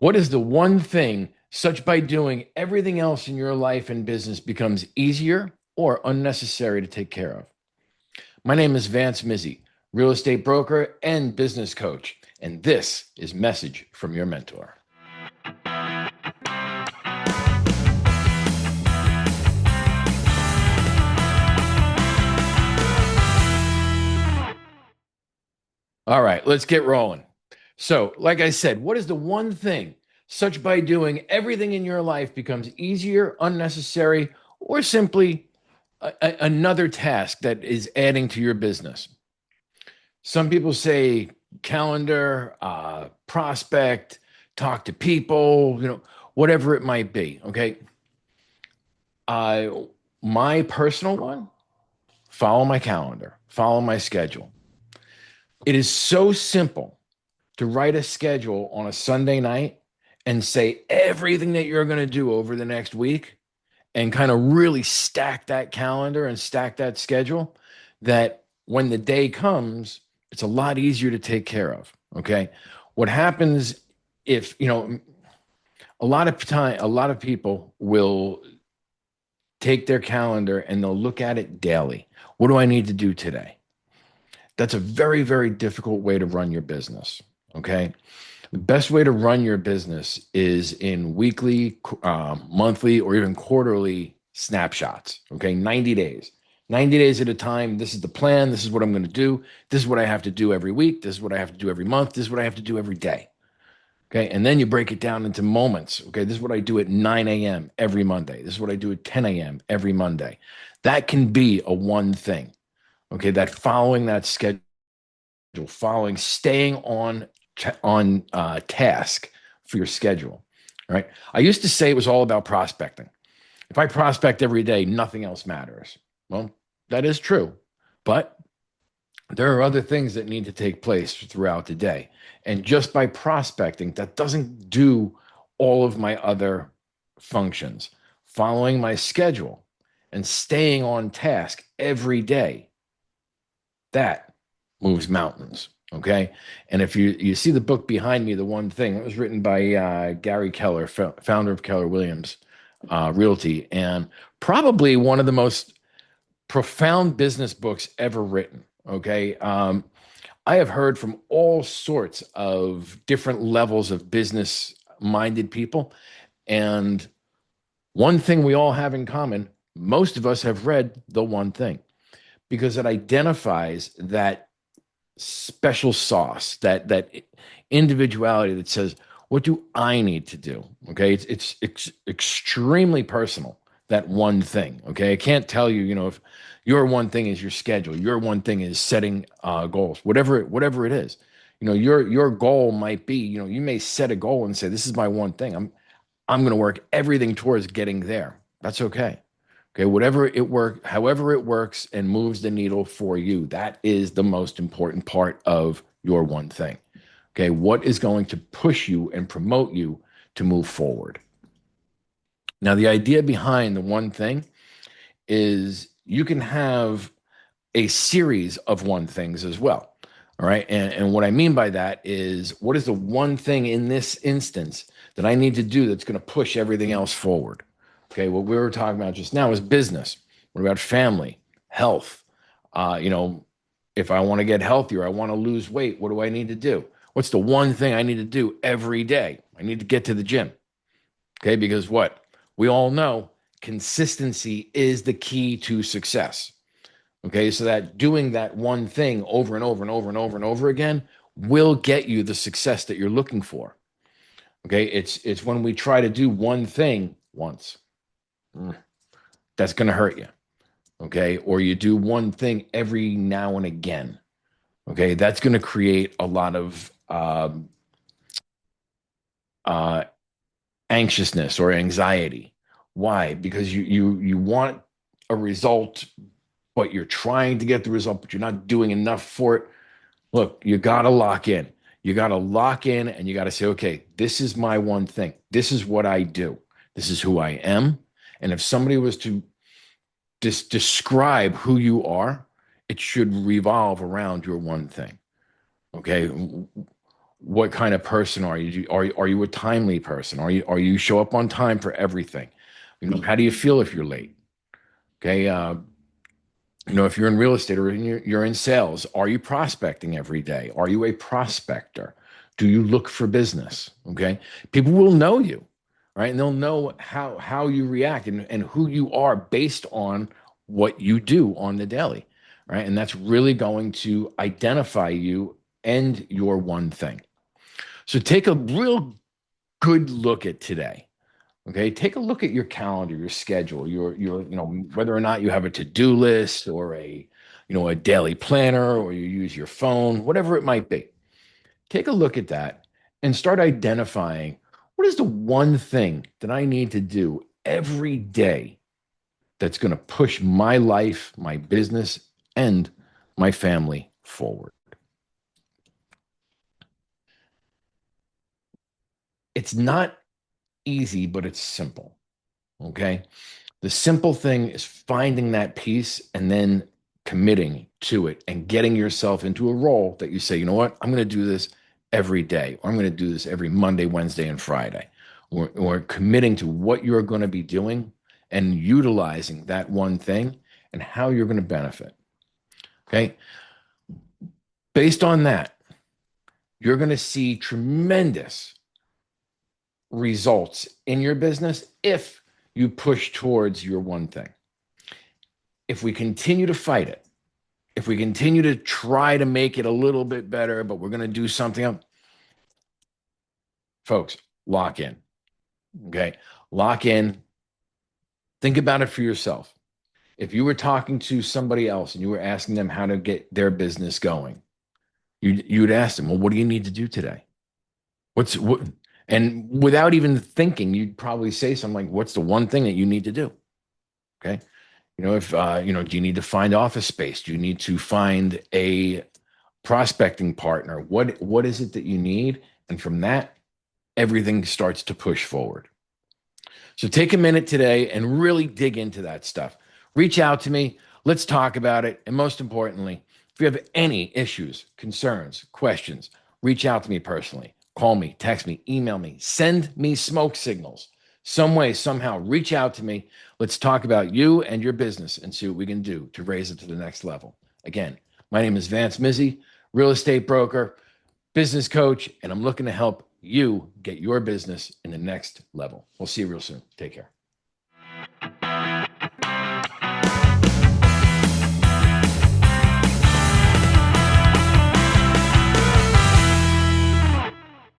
What is the one thing such by doing everything else in your life and business becomes easier or unnecessary to take care of? My name is Vance Mizzi, real estate broker and business coach, and this is Message from Your Mentor. All right, let's get rolling. So, like I said, what is the one thing such by doing everything in your life becomes easier, unnecessary, or simply another task that is adding to your business? Some people say calendar, prospect, talk to people, whatever it might be. Okay. Uh, my personal one, follow my calendar, follow my schedule. It is so simple to write a schedule on a Sunday night and say everything that you're going to do over the next week and kind of really stack that calendar and stack that schedule that when the day comes, it's a lot easier to take care of. Okay. What happens if, a lot of time, a lot of people will take their calendar and they'll look at it daily. What do I need to do today? That's a very, very difficult way to run your business. Okay. The best way to run your business is in weekly, monthly, or even quarterly snapshots. Okay. 90 days. 90 days at a time. This is the plan. This is what I'm going to do. This is what I have to do every week. This is what I have to do every month. This is what I have to do every day. Okay. And then you break it down into moments. Okay. This is what I do at 9 a.m. every Monday. This is what I do at 10 a.m. every Monday. That can be a one thing. Okay. That following that schedule, following, staying on task for your schedule. All right. I used to say it was all about prospecting. If I prospect every day, nothing else matters. Well, that is true. But there are other things that need to take place throughout the day. And just by prospecting, that doesn't do all of my other functions. Following my schedule and staying on task every day, that moves mountains. Okay. And if you see the book behind me, the one thing, it was written by Gary Keller, founder of Keller Williams Realty, and probably one of the most profound business books ever written. Okay. I have heard from all sorts of different levels of business minded people. And one thing we all have in common, most of us have read the one thing because it identifies that special sauce, that individuality that says, what do I need to do? Okay. It's extremely personal, that one thing. Okay. I can't tell you, if your one thing is your schedule, your one thing is setting goals, whatever it is, your goal might be, you may set a goal and say, this is my one thing. I'm going to work everything towards getting there. That's okay. Okay, however it works and moves the needle for you, that is the most important part of your one thing. Okay, what is going to push you and promote you to move forward? Now, the idea behind the one thing is you can have a series of one things as well. All right. And what I mean by that is what is the one thing in this instance that I need to do that's going to push everything else forward? Okay. What we were talking about just now is business. What about family, health? If I want to get healthier, I want to lose weight, what do I need to do? What's the one thing I need to do every day? I need to get to the gym. Okay. Because what we all know, consistency is the key to success. Okay, so that doing that one thing over and over and over and over and over again will get you the success that you're looking for. Okay, it's when we try to do one thing once, that's going to hurt you. Okay, or you do one thing every now and again. Okay, that's going to create a lot of uh, anxiousness or anxiety. Why? Because you want a result, but you're trying to get the result, but you're not doing enough for it. Look, you got to lock in. You got to lock in and you got to say, okay, this is my one thing. This is what I do. This is who I am. And if somebody was to describe who you are, it should revolve around your one thing. Okay. What kind of person are you? Are you a timely person? Are you show up on time for everything? How do you feel if you're late? Okay. If you're in real estate or you're in sales, are you prospecting every day? Are you a prospector? Do you look for business? Okay. People will know you, right? And they'll know how you react and who you are based on what you do on the daily, right? And that's really going to identify you and your one thing. So take a real good look at today. Okay, take a look at your calendar, your schedule, whether or not you have a to-do list or a daily planner, or you use your phone, whatever it might be. Take a look at that and start identifying what is the one thing that I need to do every day that's going to push my life, my business, and my family forward. It's not easy, but it's simple. Okay. The simple thing is finding that piece and then committing to it and getting yourself into a role that you say, you know what, I'm going to do this every day, or I'm going to do this every Monday, Wednesday, and Friday, or committing to what you're going to be doing and utilizing that one thing and how you're going to benefit. Okay. Based on that, you're going to see tremendous results in your business if you push towards your one thing. If we continue to fight it, if we continue to try to make it a little bit better, but we're going to do something else, folks, lock in. Okay. Lock in. Think about it for yourself. If you were talking to somebody else and you were asking them how to get their business going, you'd ask them, well, what do you need to do today? What's what? And without even thinking, you'd probably say something like, what's the one thing that you need to do? Okay. If, do you need to find office space? Do you need to find a prospecting partner? What is it that you need? And from that, everything starts to push forward. So take a minute today and really dig into that stuff. Reach out to me. Let's talk about it. And most importantly, if you have any issues, concerns, questions, reach out to me personally. Call me, text me, email me, send me smoke signals. Some way, somehow, reach out to me. Let's talk about you and your business and see what we can do to raise it to the next level. Again, my name is Vance Mizzi, real estate broker, business coach, and I'm looking to help you get your business in the next level. We'll see you real soon. Take care.